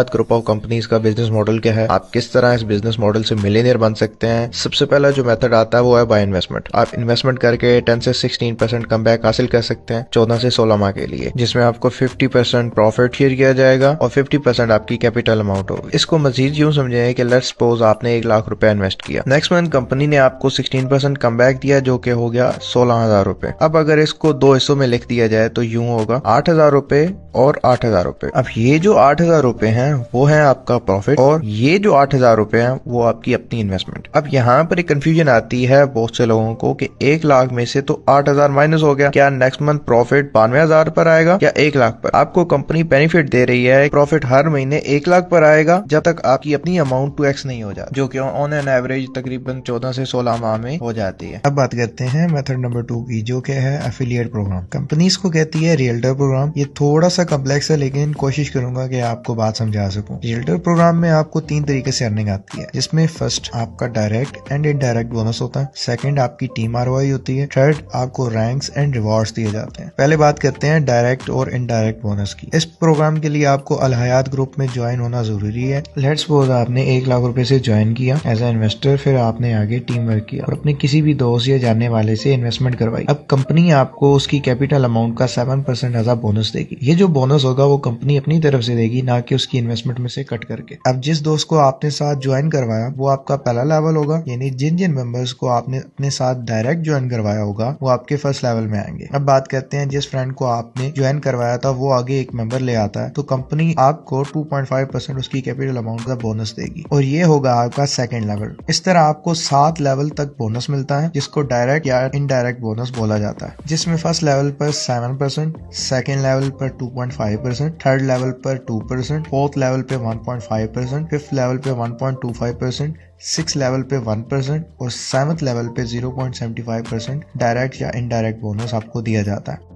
Group of companies का business model क्या है, आप किस तरह इस बिजनेस मॉडल से मिलियनियर बन सकते हैं। सबसे पहला जो मेथड आता है वो है बाय इन्वेस्टमेंट। आप इन्वेस्टमेंट करके 10 से 16% कम बैक हासिल कर सकते हैं 14 से 16 माह के लिए, जिसमें आपको 50% प्रॉफिट शेयर किया जाएगा और 50% आपकी कैपिटल अमाउंट होगी। इसको मजीद यूं समझें कि लेट्स सपोज आपने 1 लाख रुपए इन्वेस्ट किया, नेक्स्ट मंथ कंपनी ने आपको 16% कम बैक दिया जो कि हो गया 16,000 रुपए। अब अगर इसको दो हिस्सों में लिख दिया जाए तो यूं होगा 8,000 रुपए और 8,000 रुपए। अब ये जो 8,000 रुपए हैं वो है आपका प्रॉफिट और ये जो 8,000 रुपए हैं वो आपकी अपनी इन्वेस्टमेंट। अब यहाँ पर एक कंफ्यूजन आती है बहुत से लोगों को कि 1 लाख में से तो 8,000 माइनस हो गया, क्या नेक्स्ट मंथ प्रॉफिट 92,000 पर आएगा या 1 लाख पर। आपको कंपनी बेनिफिट दे रही है प्रॉफिट हर महीने 1 लाख पर आएगा जब तक आपकी अपनी अमाउंट 2x नहीं हो जाती, जो कि ऑन एन एवरेज तकरीबन 14 से 16 माह में हो जाती है। अब बात करते हैं मेथड नंबर 2 की, जो कि है एफिलिएट प्रोग्राम। कंपनी इसको कहती है रियल्टर प्रोग्राम। ये थोड़ा सा कम्प्लेक्स है लेकिन कोशिश करूंगा कि आपको बात समझा सकूं। रियल्टर प्रोग्राम में आपको 3 तरीके से अर्निंग आती है, जिसमें फर्स्ट आपका डायरेक्ट एंड इनडायरेक्ट बोनस होता है, सेकंड आपकी टीम आरओआई होती है, थर्ड आपको रैंक्स एंड रिवॉर्ड्स दिए जाते हैं। पहले बात करते हैं डायरेक्ट और इनडायरेक्ट बोनस की। इस प्रोग्राम के लिए आपको अल हयात ग्रुप में ज्वाइन होना जरूरी है। लेट्स सपोज आपने 1 लाख रुपए से ज्वाइन किया एज ए इन्वेस्टर, फिर आपने आगे टीम वर्क किया और अपने किसी भी दोस्त या जानने वाले से इन्वेस्टमेंट करवाई। अब कंपनी आपको उसकी कैपिटल अमाउंट का 7% एज अ बोनस देगी। ये जो बोनस होगा वो कंपनी अपनी तरफ से देगी, ना कि उसकी इन्वेस्टमेंट में से कट करके। अब जिस दोस्त को आपने साथ ज्वाइन करवाया वो आपका पहला लेवल होगा, यानी जिन जिन मेंबर्स को आपने अपने साथ डायरेक्ट ज्वाइन करवाया होगा वो आपके फर्स्ट लेवल में आएंगे। अब बात करते हैं जिस फ्रेंड को आपने ज्वाइन करवाया था वो आगे एक मेंबर ले आता है तो कंपनी आपको 2.5% उसकी कैपिटल अमाउंट का बोनस देगी और ये होगा आपका सेकंड लेवल। इस तरह आपको 7 लेवल तक बोनस मिलता है, जिसको डायरेक्ट या इनडायरेक्ट बोनस बोला जाता है, जिसमें फर्स्ट लेवल पर 7%, सेकंड लेवल पर 2.5%, थर्ड लेवल पर 2%, फोर्थ लेवल पे 1.5%, फिफ्थ लेवल पे 1.25%, सिक्स लेवल पे 1% और सेवंथ लेवल पे 0.75% डायरेक्ट या इनडायरेक्ट बोनस आपको दिया जाता है।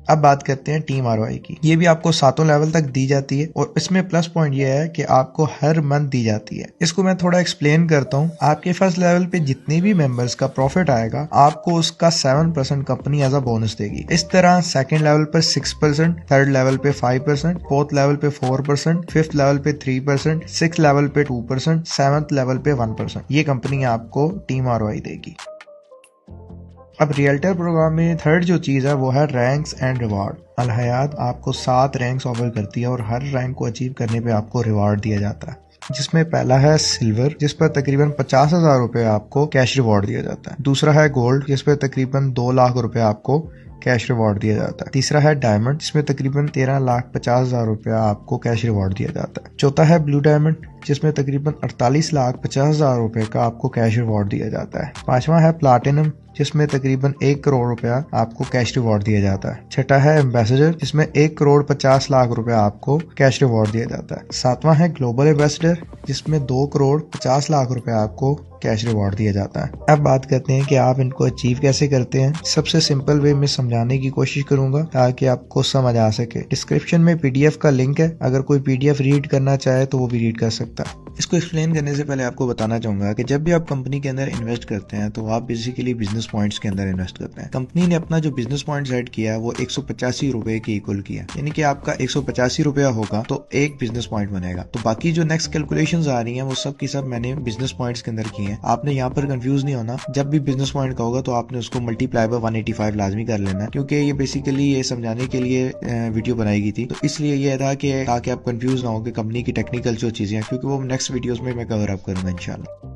अब बात करते हैं टीम आरओआई की। ये भी आपको 7 लेवल तक दी जाती है और इसमें प्लस पॉइंट ये है कि आपको हर मंथ दी जाती है। इसको मैं थोड़ा एक्सप्लेन करता हूँ। आपके फर्स्ट लेवल पे जितने भी मेंबर्स का प्रॉफिट आएगा आपको उसका 7% कंपनी एज अ बोनस देगी। इस तरह सेकंड लेवल पर 6%, थर्ड लेवल पे 5%, फोर्थ लेवल पे 4%, फिफ्थ लेवल पे 3%, सिक्स लेवल पे 2%, सेवंथ लेवल पे 1%। ये कंपनी आपको टीम आरओआई देगी। अब रियल्टर प्रोग्राम में थर्ड जो चीज है वो है रैंक्स एंड रिवार्ड। अल हयात आपको 7 रैंक्स ऑफर करती है और हर रैंक को अचीव करने पे आपको रिवार्ड दिया जाता है, जिसमें पहला है सिल्वर, जिस पर तकरीबन 50,000 रुपए आपको कैश रिवॉर्ड दिया जाता है। दूसरा है गोल्ड, जिस पर तकरीबन 2 लाख रुपए आपको कैश रिवॉर्ड दिया जाता है। तीसरा है डायमंड, जिसमें तकरीबन 13,50,000 रुपया आपको कैश रिवॉर्ड दिया जाता है। चौथा है ब्लू डायमंड, जिसमें तकरीबन 48,50,000 रुपए का आपको कैश रिवॉर्ड दिया जाता है। पांचवा है प्लाटिनम, जिसमें तकरीबन 1 करोड़ रुपया आपको कैश रिवॉर्ड दिया जाता है। छठा है एम्बेसडर, जिसमें 1 करोड़ 50 लाख रुपया आपको कैश रिवॉर्ड दिया जाता है। सातवां है ग्लोबल एम्बेसडर, जिसमें 2 करोड़ 50 लाख रुपया आपको कैश रिवॉर्ड दिया जाता है। अब बात करते हैं कि आप इनको अचीव कैसे करते हैं। सबसे सिंपल वे में समझाने की कोशिश करूंगा ताकि आपको समझ आ सके। डिस्क्रिप्शन में पीडीएफ का लिंक है, अगर कोई पीडीएफ रीड करना चाहे तो वो भी रीड कर सकता है। इसको एक्सप्लेन करने से पहले आपको बताना चाहूंगा कि जब भी आप कंपनी के अंदर इन्वेस्ट करते हैं तो आप बेसिकली बिजनेस पॉइंट्स के अंदर इन्वेस्ट करते हैं। कंपनी ने अपना जो बिजनेस पॉइंट सेट किया है वो 185 रुपए के इक्वल किया, यानी कि आपका 185 रुपया होगा तो एक बिजनेस पॉइंट बनेगा। तो बाकी जो नेक्स्ट कैलकुलेशंस आ रही हैं वो सब की सब मैंने बिजनेस पॉइंट्स के अंदर की हैं। आपने यहाँ पर कंफ्यूज नहीं होना। जब भी बिजनेस पॉइंट का होगा तो आपने उसको मल्टीप्लाई बाय 185 लाजमी कर लेना है, क्योंकि ये बेसिकली ये समझाने के लिए वीडियो बनाई गई थी। तो इसलिए ये था कि ताकि आप कंफ्यूज ना हो कि कंपनी की टेक्निकल जो चीजें हैं, क्योंकि वो नेक्स्ट वीडियोस में मैं कवर अप करूंगा इंशाल्लाह।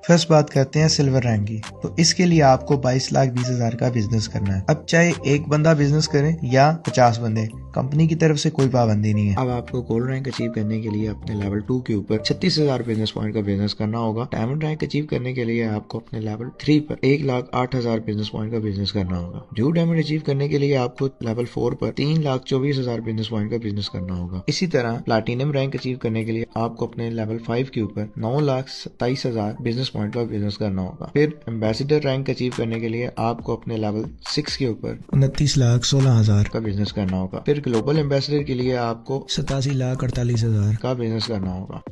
फर्स्ट बात करते हैं सिल्वर रैंक की। तो इसके लिए आपको 22,20,000 का बिजनेस करना है। अब चाहे एक बंदा बिजनेस करे या 50 बंदे, कंपनी की तरफ से कोई पाबंदी नहीं है। अब आपको गोल्ड रैंक अचीव करने के लिए अपने लेवल 2 के ऊपर 36,000 बिजनेस पॉइंट का बिजनेस करना होगा। डायमंड रैंक अचीव करने के लिए आपको अपने लेवल 3 पर 1,08,000 बिजनेस पॉइंट का बिजनेस करना होगा। ब्लू डायमंड अचीव करने के लिए आपको लेवल 4 पर 3,24,000 बिजनेस पॉइंट का बिजनेस करना होगा। इसी तरह प्लैटिनम रैंक अचीव करने के लिए आपको अपने लेवल 5 के ऊपर 9,27,000 बिजनेस पॉइंट का बिजनेस करना होगा। फिर एम्बेसडर रैंक अचीव करने के लिए आपको अपने लेवल 6 के ऊपर 29,16,000 का बिजनेस करना होगा। फिर ग्लोबल एम्बेसडर के लिए आपको 87,48,000 का बिजनेस करना होगा।